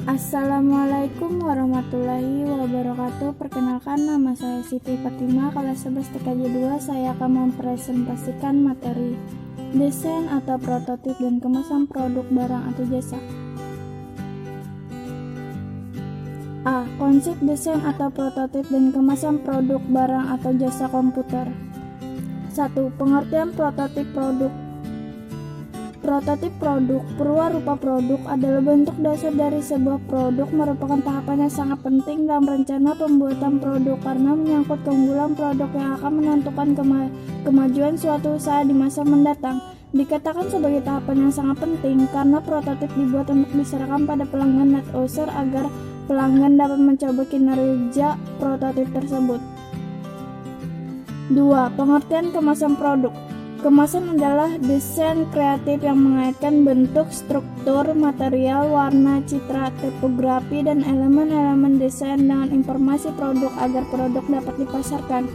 Assalamualaikum warahmatullahi wabarakatuh. Perkenalkan, nama saya Siti Fatimah, kelas 11 TKJ 2. Saya akan mempresentasikan materi desain atau prototip dan kemasan produk barang atau jasa. A. Konsep desain atau prototip dan kemasan produk barang atau jasa komputer. 1. Pengertian prototip produk. Prototip produk, perwarupa produk adalah bentuk dasar dari sebuah produk, merupakan tahapan yang sangat penting dalam rencana pembuatan produk karena menyangkut keunggulan produk yang akan menentukan kemajuan suatu usaha di masa mendatang. Dikatakan sebagai tahapan yang sangat penting karena prototip dibuat untuk diserahkan pada pelanggan net user agar pelanggan dapat mencoba kinerja prototip tersebut. 2. Pengertian kemasan produk. Kemasan adalah desain kreatif yang mengaitkan bentuk, struktur, material, warna, citra, tipografi, dan elemen-elemen desain dengan informasi produk agar produk dapat dipasarkan.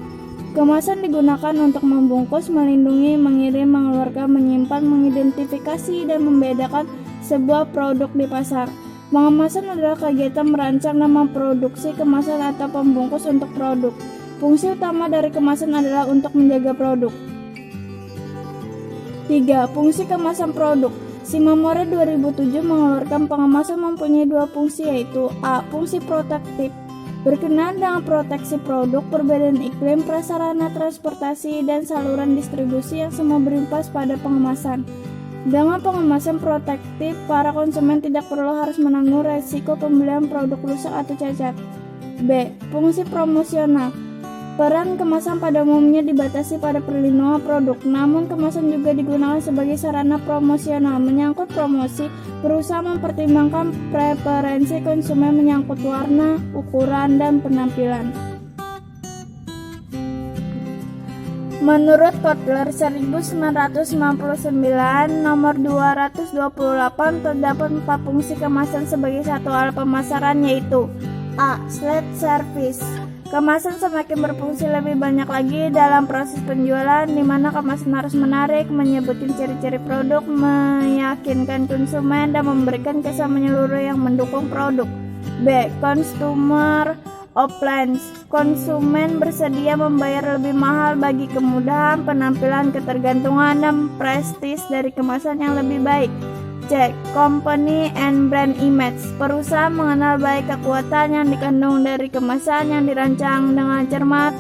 Kemasan digunakan untuk membungkus, melindungi, mengirim, mengeluarkan, menyimpan, mengidentifikasi, dan membedakan sebuah produk di pasar. Pengemasan adalah kegiatan merancang dan memproduksi kemasan atau pembungkus untuk produk. Fungsi utama dari kemasan adalah untuk menjaga produk. 3. Fungsi kemasan produk. Shimamura 2007 mengeluarkan pengemasan mempunyai dua fungsi, yaitu A. Fungsi protektif, berkenaan dengan proteksi produk, perbedaan iklim, prasarana transportasi, dan saluran distribusi yang semua berimbas pada pengemasan. Dengan pengemasan protektif, para konsumen tidak perlu harus menanggung resiko pembelian produk rusak atau cacat. B. Fungsi promosional. Peran kemasan pada umumnya dibatasi pada perlindungan produk, namun kemasan juga digunakan sebagai sarana promosional. Menyangkut promosi, perusahaan mempertimbangkan preferensi konsumen menyangkut warna, ukuran, dan penampilan. Menurut Kotler 1999 nomor 228 terdapat 4 fungsi kemasan sebagai satu alat pemasaran, yaitu A. Sales service. Kemasan semakin berfungsi lebih banyak lagi dalam proses penjualan, di mana kemasan harus menarik, menyebutkan ciri-ciri produk, meyakinkan konsumen, dan memberikan kesan menyeluruh yang mendukung produk. B. Consumer opulence. Konsumen bersedia membayar lebih mahal bagi kemudahan, penampilan, ketergantungan, dan prestis dari kemasan yang lebih baik. C. Company and brand image. Perusahaan mengenal baik kekuatan yang dikandung dari kemasan yang dirancang dengan cermat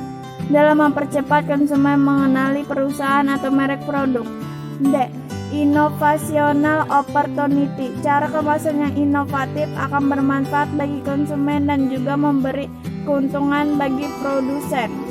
dalam mempercepat konsumen mengenali perusahaan atau merek produk. D. Innovational opportunity. Cara kemasan yang inovatif akan bermanfaat bagi konsumen dan juga memberi keuntungan bagi produsen.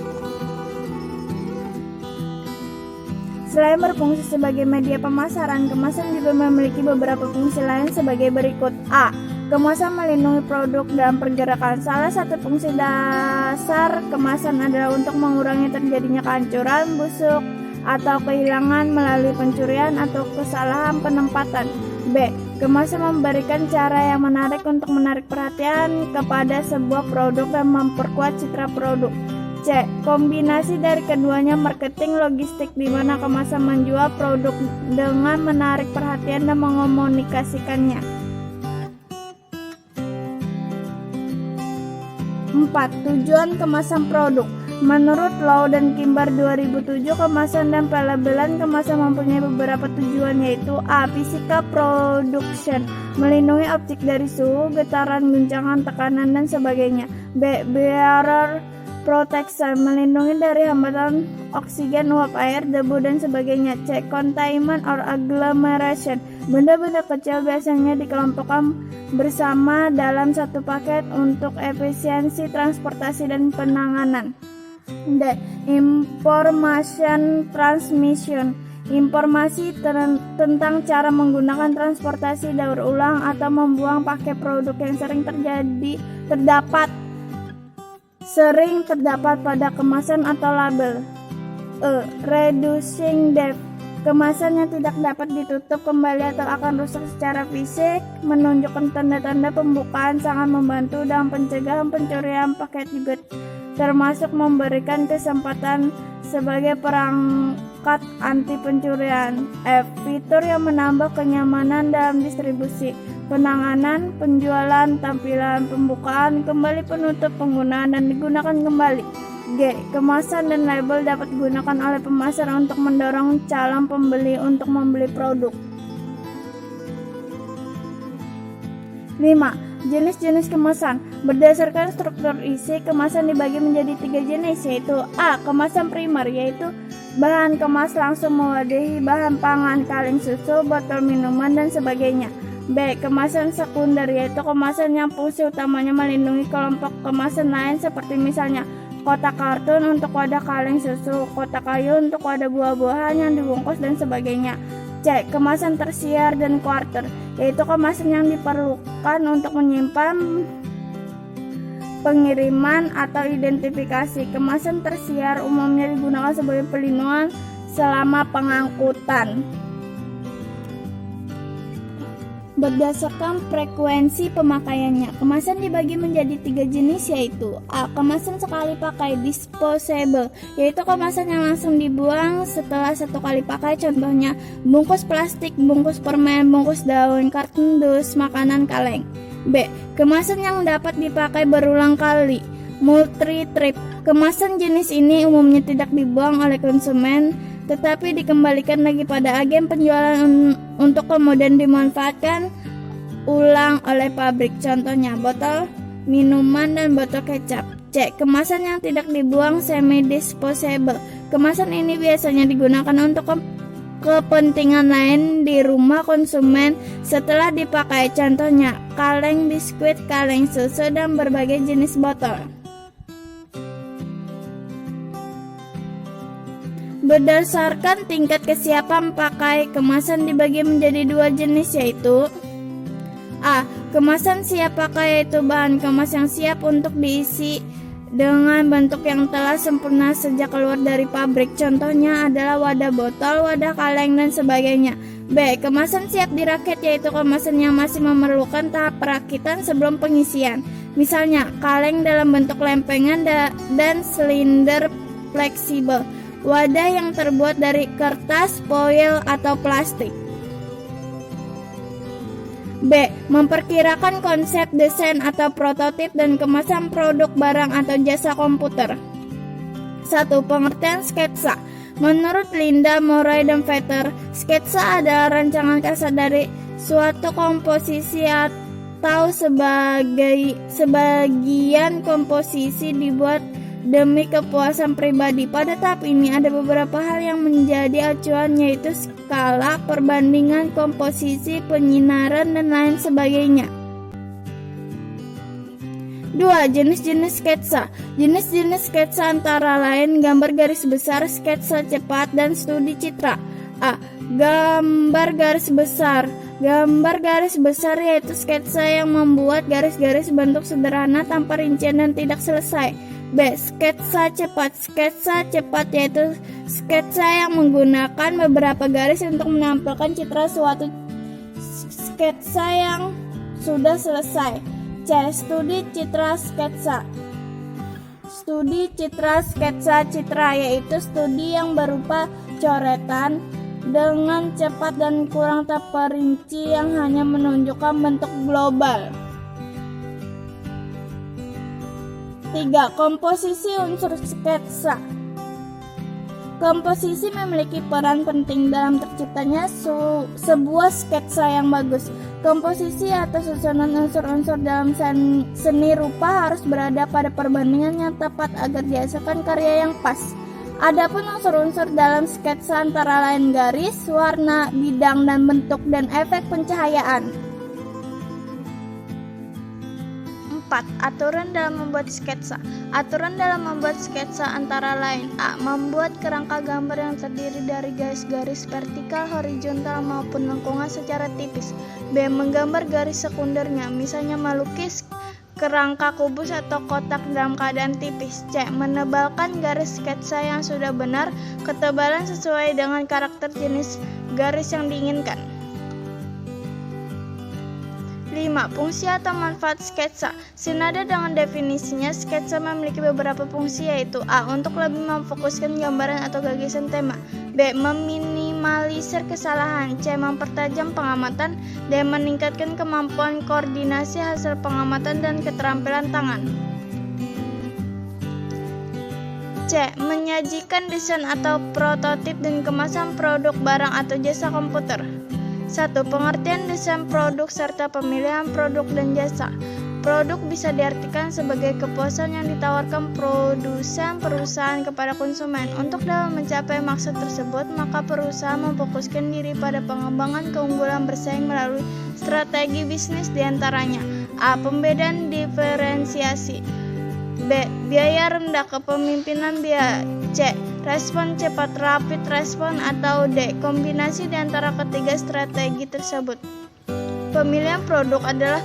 Selain berfungsi sebagai media pemasaran, kemasan juga memiliki beberapa fungsi lain sebagai berikut. A. Kemasan melindungi produk dalam pergerakan. Salah satu fungsi dasar kemasan adalah untuk mengurangi terjadinya kehancuran, busuk, atau kehilangan melalui pencurian atau kesalahan penempatan. B. Kemasan memberikan cara yang menarik untuk menarik perhatian kepada sebuah produk dan memperkuat citra produk. C. Kombinasi dari keduanya, marketing, logistik, di mana kemasan menjual produk dengan menarik perhatian dan mengomunikasikannya. 4. Tujuan kemasan produk. Menurut Lau dan Kimber 2007, kemasan dan pelabelan kemasan mempunyai beberapa tujuan, yaitu A. Physical production, melindungi objek dari suhu, getaran, guncangan, tekanan, dan sebagainya. B. Bearer protection, melindungi dari hambatan oksigen, uap air, debu, dan sebagainya. C. Containment or agglomeration, benda-benda kecil biasanya dikelompokkan bersama dalam satu paket untuk efisiensi transportasi dan penanganan. D. Information transmission, informasi tentang cara menggunakan transportasi, daur ulang, atau membuang pakai produk yang sering terdapat pada kemasan atau label. E. Reducing debt, kemasan yang tidak dapat ditutup kembali atau akan rusak secara fisik. Menunjukkan tanda-tanda pembukaan sangat membantu dalam pencegahan pencurian paket juga, termasuk memberikan kesempatan sebagai perangkat anti pencurian. F. Fitur yang menambah kenyamanan dalam distribusi, penanganan, penjualan, tampilan, pembukaan, kembali penutup, penggunaan, dan digunakan kembali. G. Kemasan dan label dapat digunakan oleh pemasaran untuk mendorong calon pembeli untuk membeli produk. 5. Jenis-jenis kemasan. Berdasarkan struktur isi, kemasan dibagi menjadi 3 jenis, yaitu A. Kemasan primer, yaitu bahan kemas langsung mewadahi bahan pangan, kaleng susu, botol minuman, dan sebagainya. B. Kemasan sekunder, yaitu kemasan yang fungsi utamanya melindungi kelompok kemasan lain seperti misalnya kotak kartun untuk wadah kaleng susu, kotak kayu untuk wadah buah-buahan yang dibungkus, dan sebagainya. C. Kemasan tersier dan kuarter, yaitu kemasan yang diperlukan untuk menyimpan pengiriman atau identifikasi. Kemasan tersier umumnya digunakan sebagai pelindungan selama pengangkutan. Berdasarkan frekuensi pemakaiannya, kemasan dibagi menjadi 3 jenis, yaitu A. Kemasan sekali pakai disposable, yaitu kemasan yang langsung dibuang setelah 1 kali pakai, contohnya bungkus plastik, bungkus permen, bungkus daun, karton dus, makanan kaleng. B. Kemasan yang dapat dipakai berulang kali, multi-trip. Kemasan jenis ini umumnya tidak dibuang oleh konsumen, tetapi dikembalikan lagi pada agen penjualan untuk kemudian dimanfaatkan ulang oleh pabrik, contohnya botol minuman dan botol kecap. C. Kemasan yang tidak dibuang, semi-disposable. Kemasan ini biasanya digunakan untuk kepentingan lain di rumah konsumen setelah dipakai, contohnya kaleng biskuit, kaleng susu, dan berbagai jenis botol. Berdasarkan tingkat kesiapan pakai, kemasan dibagi menjadi 2 jenis, yaitu A. Kemasan siap pakai, yaitu bahan kemas yang siap untuk diisi dengan bentuk yang telah sempurna sejak keluar dari pabrik, contohnya adalah wadah botol, wadah kaleng, dan sebagainya. B. Kemasan siap dirakit, yaitu kemasan yang masih memerlukan tahap perakitan sebelum pengisian, misalnya kaleng dalam bentuk lempengan dan silinder fleksibel, wadah yang terbuat dari kertas, foil, atau plastik. B. Memperkirakan konsep desain atau prototip dan kemasan produk barang atau jasa komputer. 1. Pengertian sketsa. Menurut Linda, Murray, dan Vetter, sketsa adalah rancangan kasar dari suatu komposisi atau sebagian komposisi dibuat demi kepuasan pribadi. Pada tahap ini ada beberapa hal yang menjadi acuan, yaitu skala, perbandingan, komposisi, penyinaran, dan lain sebagainya. 2. Jenis-jenis sketsa. Jenis-jenis sketsa antara lain gambar garis besar, sketsa cepat, dan studi citra. A. Gambar garis besar. Gambar garis besar yaitu sketsa yang membuat garis-garis bentuk sederhana tanpa rincian dan tidak selesai. B. Sketsa cepat. Sketsa cepat yaitu sketsa yang menggunakan beberapa garis untuk menampilkan citra suatu sketsa yang sudah selesai. C. Studi citra sketsa. Studi citra sketsa citra yaitu studi yang berupa coretan dengan cepat dan kurang terperinci yang hanya menunjukkan bentuk global. 3. Komposisi unsur sketsa. Komposisi memiliki peran penting dalam terciptanya sebuah sketsa yang bagus. Komposisi atau susunan unsur-unsur dalam seni rupa harus berada pada perbandingan yang tepat agar dihasilkan karya yang pas. Adapun unsur-unsur dalam sketsa antara lain garis, warna, bidang, dan bentuk, dan efek pencahayaan. 4. Aturan dalam membuat sketsa. Aturan dalam membuat sketsa antara lain A. Membuat kerangka gambar yang terdiri dari garis-garis vertikal, horizontal, maupun lengkungan secara tipis. B. Menggambar garis sekundernya, misalnya melukis kerangka kubus atau kotak dalam keadaan tipis. C. Menebalkan garis sketsa yang sudah benar, ketebalan sesuai dengan karakter jenis garis yang diinginkan. 5. Fungsi atau manfaat sketsa. Senada dengan definisinya, sketsa memiliki beberapa fungsi, yaitu A. Untuk lebih memfokuskan gambaran atau gagasan tema, B. Meminimalisir kesalahan, C. Mempertajam pengamatan, D. Meningkatkan kemampuan koordinasi hasil pengamatan dan keterampilan tangan, C. Menyajikan desain atau prototip dan kemasan produk, barang, atau jasa komputer. 1. Pengertian desain produk serta pemilihan produk dan jasa. Produk bisa diartikan sebagai kepuasan yang ditawarkan produsen perusahaan kepada konsumen. Untuk dapat mencapai maksud tersebut, maka perusahaan memfokuskan diri pada pengembangan keunggulan bersaing melalui strategi bisnis diantaranya. A. Pembedaan diferensiasi, B. Biaya rendah kepemimpinan biaya, C. Respon cepat rapid respon, atau D. Kombinasi di antara ketiga strategi tersebut. Pemilihan produk adalah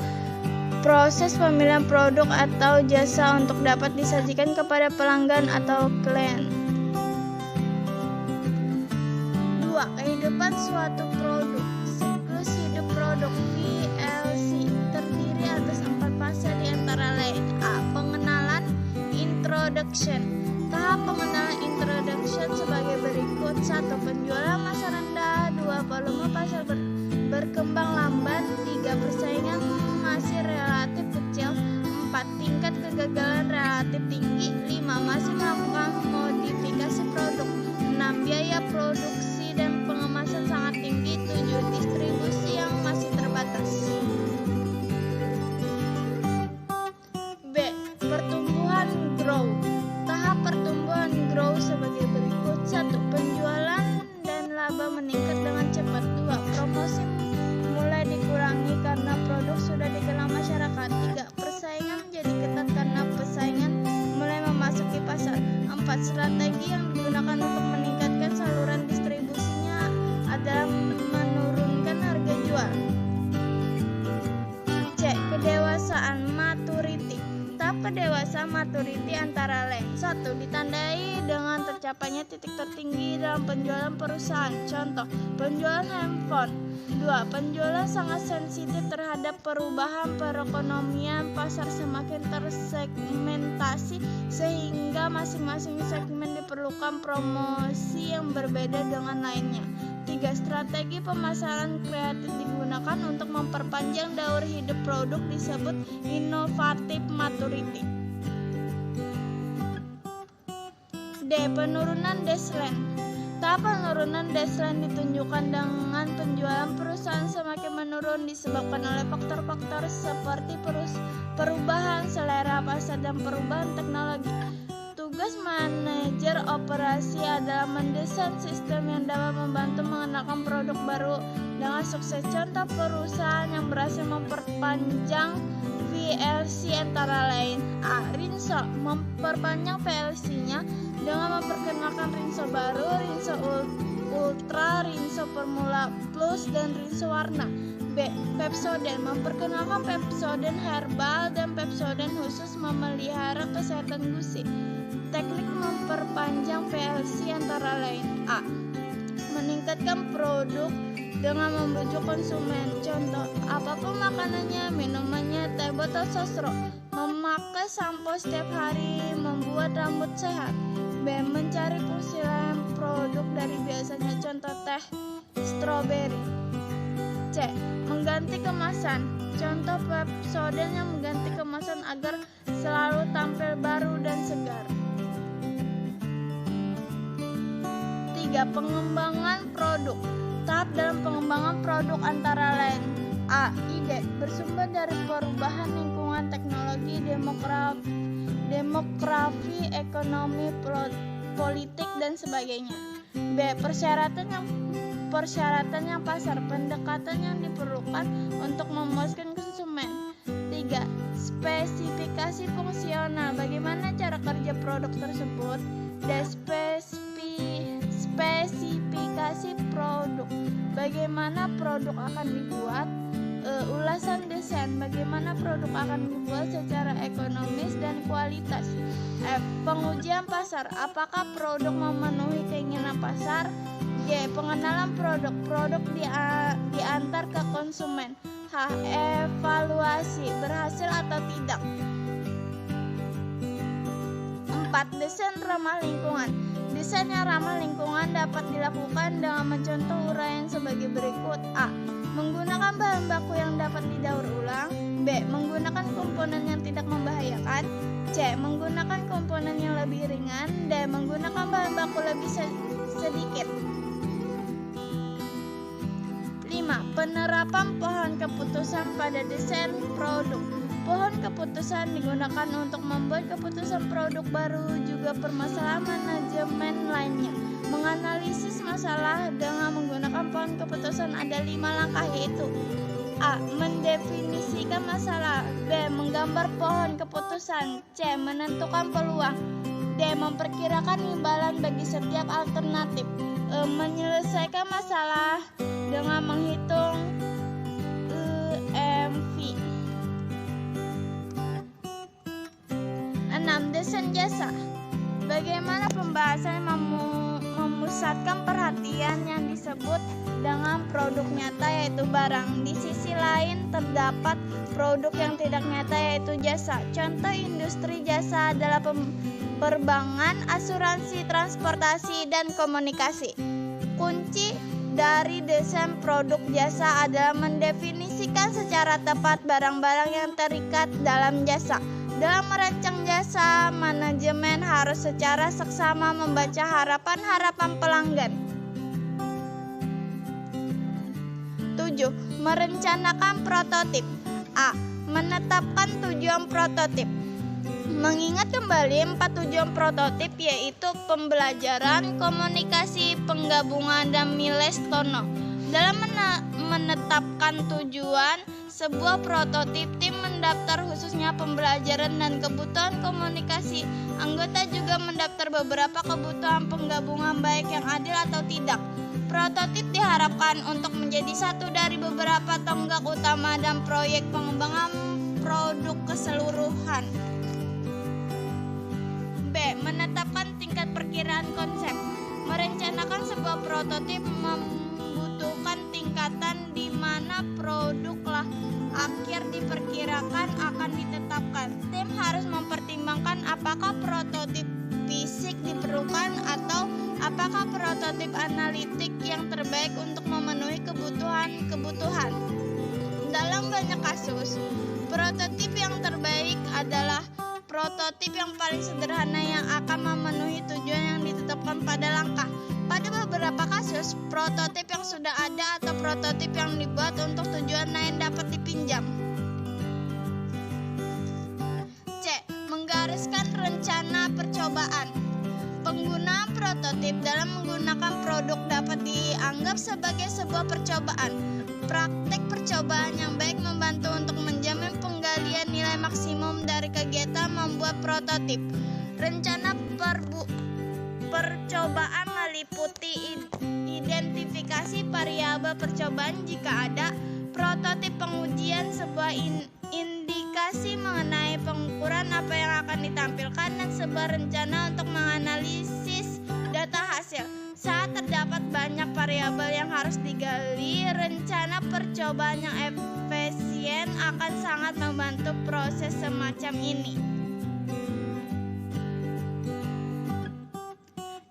proses pemilihan produk atau jasa untuk dapat disajikan kepada pelanggan atau klien. 2. Kehidupan suatu produk. Siklus hidup produk VLC terdiri atas 4 fase di antara lain. A. Pengenalan introduction. Tahap pengenalan introduction sebagai berikut. 1. Penjualan masa rendah, 2. Volume pasar berkembang lambat, 3. Persaingan masih relatif kecil, 4. Tingkat kegagalan relatif tinggi, 5. Masih melakukan modifikasi produk, 6. Biaya produksi dan pengemasan sangat tinggi, 7. Distribusi yang masih terbatas. B. Pertumbuhan grow. Tahap pertumbuhan grow sebagai berikut. 1. Penjualan dan laba meningkat dengan cepat, 2. Promosi mulai dikurangi karena produk sudah dikenal masyarakat, 3. Persaingan menjadi ketat karena pesaingan mulai memasuki pasar, 4. Strategi yang digunakan untuk meningkatkan saluran distribusinya adalah menurunkan harga jual. C. Kedewasaan maturity. Tahap kedewasaan maturity antara lain. 1. Ditandai dengan tercapainya titik tertinggi dalam penjualan perusahaan. Contoh, penjualan handphone. 2. Penjualan sangat sensitif terhadap perubahan perekonomian pasar, semakin tersegmentasi sehingga masing-masing segmen diperlukan promosi yang berbeda dengan lainnya. 3. Strategi pemasaran kreatif digunakan untuk memperpanjang daur hidup produk, disebut innovative maturity. D. Penurunan baseline. Tahap penurunan baseline ditunjukkan dengan penjualan perusahaan semakin menurun disebabkan oleh faktor-faktor seperti perubahan selera pasar dan perubahan teknologi. Tugas manajer operasi adalah mendesain sistem yang dapat membantu mengenalkan produk baru dengan sukses. Contoh perusahaan yang berhasil memperpanjang VLC antara lain. A. Rinso memperpanjang VLC-nya dengan memperkenalkan Rinso baru, Rinso Ultra, Rinso Formula Plus, dan Rinso warna. B. Pepsodent memperkenalkan Pepsodent herbal dan Pepsodent khusus memelihara kesehatan gusi. Teknik memperpanjang VLC antara lain. A. Meningkatkan produk dengan membujuk konsumen. Contoh, apapun makanannya, minumannya, teh botol sosro. Memakai sampo setiap hari membuat rambut sehat. B. Mencari fungsi lain produk dari biasanya. Contoh, teh stroberi. C. Mengganti kemasan. Contoh Pepsodent yang mengganti kemasan agar selalu tampil baru dan segar. 3. Pengembangan produk. Tahap dalam pengembangan produk antara lain. A. Ide bersumber dari perubahan lingkungan, teknologi, demografi, ekonomi, politik, dan sebagainya. B. Persyaratan yang pasar, pendekatan yang diperlukan untuk memuaskan konsumen. 3. Spesifikasi fungsional, bagaimana cara kerja produk tersebut. D. Spesifikasi produk, bagaimana produk akan dibuat. Ulasan desain, bagaimana produk akan dibuat secara ekonomis dan kualitas. F. Pengujian pasar, apakah produk memenuhi keinginan pasar. G. Pengenalan produk diantar ke konsumen. H. Evaluasi berhasil atau tidak. 4. Desain ramah lingkungan. Desain yang ramah lingkungan dapat dilakukan dengan mencontoh uraian sebagai berikut. A. Menggunakan bahan baku yang dapat didaur ulang. B. Menggunakan komponen yang tidak membahayakan. C. Menggunakan komponen yang lebih ringan. D. Menggunakan bahan baku lebih sedikit. 5. Penerapan pohon keputusan pada desain produk. Pohon keputusan digunakan untuk membuat keputusan produk baru, juga permasalahan manajemen lainnya. Menganalisis masalah dengan menggunakan pohon keputusan ada 5 langkah, yaitu A. Mendefinisikan masalah. B. Menggambar pohon keputusan. C. Menentukan peluang. D. Memperkirakan imbalan bagi setiap alternatif. E. Menyelesaikan masalah dengan menghitung EMV. 6. Desain jasa. Bagaimana pembahasan memusatkan perhatian yang disebut dengan produk nyata, yaitu barang. Di sisi lain terdapat produk yang tidak nyata, yaitu jasa. Contoh industri jasa adalah perbankan, asuransi, transportasi, dan komunikasi. Kunci dari desain produk jasa adalah mendefinisikan secara tepat barang-barang yang terikat dalam jasa. Dalam merancang jasa, manajemen harus secara seksama membaca harapan-harapan pelanggan. 7. Merencanakan prototip. A. Menetapkan tujuan prototip. Mengingat kembali 4 tujuan prototip, yaitu pembelajaran, komunikasi, penggabungan, dan milestono. Dalam menetapkan tujuan sebuah prototip, tim mendaftar khususnya pembelajaran dan kebutuhan komunikasi. Anggota juga mendaftar beberapa kebutuhan penggabungan, baik yang adil atau tidak. Prototip diharapkan untuk menjadi satu dari beberapa tonggak utama dan proyek pengembangan produk keseluruhan. B. Menetapkan tingkat perkiraan konsep. Merencanakan sebuah prototip membutuhkan tingkatan di mana produklah akhir diperkirakan akan ditetapkan. Tim harus mempertimbangkan apakah prototip fisik diperlukan atau apakah prototip analitik yang terbaik untuk memenuhi kebutuhan. Dalam banyak kasus, prototip yang terbaik adalah prototip yang paling sederhana yang akan memenuhi tujuan yang ditetapkan pada langkah. Pada beberapa kasus, prototip yang sudah ada atau prototip yang dibuat untuk tujuan lain dapat dipinjam. C. Menggariskan rencana percobaan. Penggunaan prototip dalam menggunakan produk dapat dianggap sebagai sebuah percobaan. Praktek percobaan yang baik membantu untuk menjamin penggalian nilai maksimum dari kegiatan membuat prototip. Rencana percobaan meliputi identifikasi variabel percobaan jika ada, prototip pengujian sebuah indikasi mengenai pengukuran apa yang akan ditampilkan, dan sebuah rencana untuk menganalisis data hasil. Saat terdapat banyak variabel yang harus digali, rencana percobaan yang efisien akan sangat membantu proses semacam ini.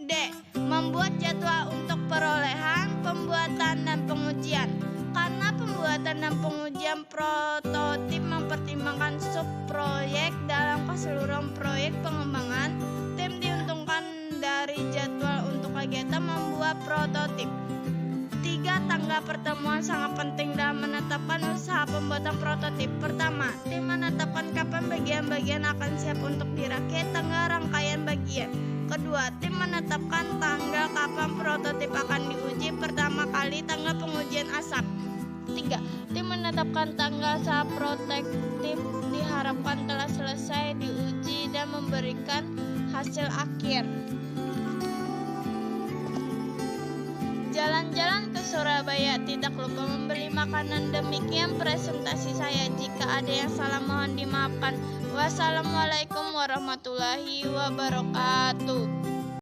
D. Membuat jadwal untuk perolehan, pembuatan, dan pengujian. Karena pembuatan dan pengujian prototip mempertimbangkan sub-proyek dalam keseluruhan proyek pengembangan, tim diuntungkan dari jadwal untuk kegiatan membuat prototip. 3 tanggal pertemuan sangat penting dalam menetapkan usaha pembuatan prototip. Pertama, tim menetapkan kapan bagian-bagian akan siap untuk dirakit, tanggal rangkaian bagian. Kedua, tim menetapkan tanggal kapan prototip akan diuji pertama kali, tanggal pengujian asap. 3. Tim menetapkan tanggal saat prototip diharapkan telah selesai diuji dan memberikan hasil akhir. Jalan-jalan ke Surabaya, tidak lupa membeli makanan. Demikian presentasi saya. Jika ada yang salah mohon dimaafkan. Wassalamualaikum warahmatullahi wabarakatuh.